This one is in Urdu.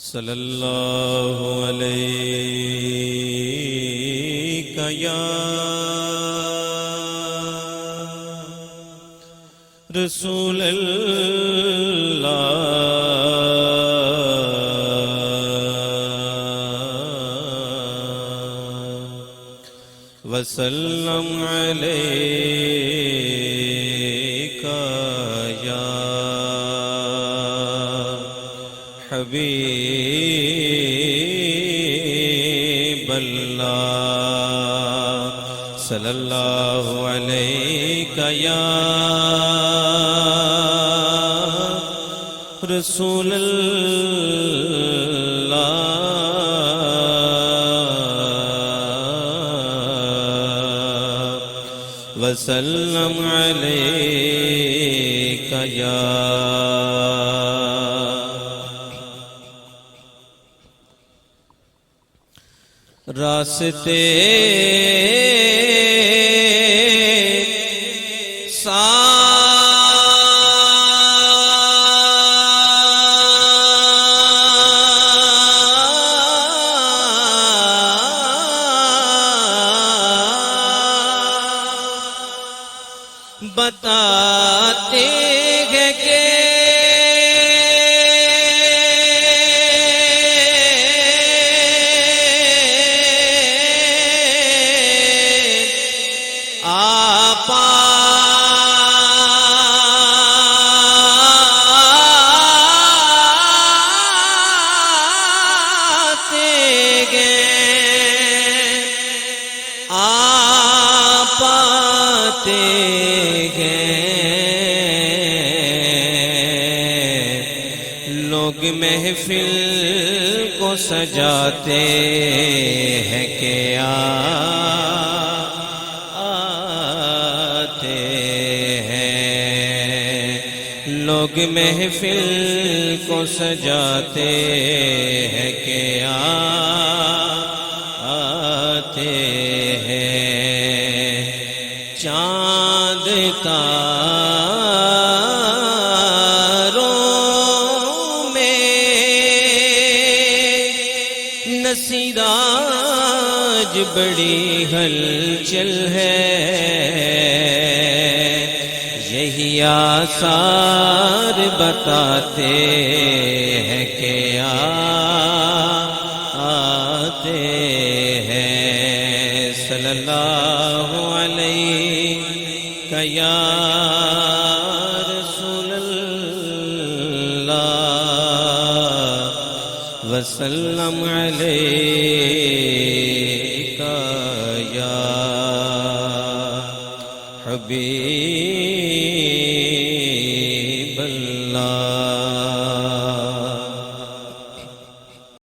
صلی اللہ علیہ یا رسول اللہ وسلم علیک یا حبیب اللہ صلی اللہ علیہ یا رسول اللہ وسلم علیک یا راستے بتاتے ہیں کہ لوگ محفل کو سجاتے ہیں کہ آتے ہیں لوگ محفل کو سجاتے ہیں کہ آتے ہیں چاند نصیراج بڑی ہلچل ہے یہی آثار بتاتے ہیں کہ آتے ہیں صلی اللہ علیہ یا رسول اللہ وسلم علیک یا حبیب اللہ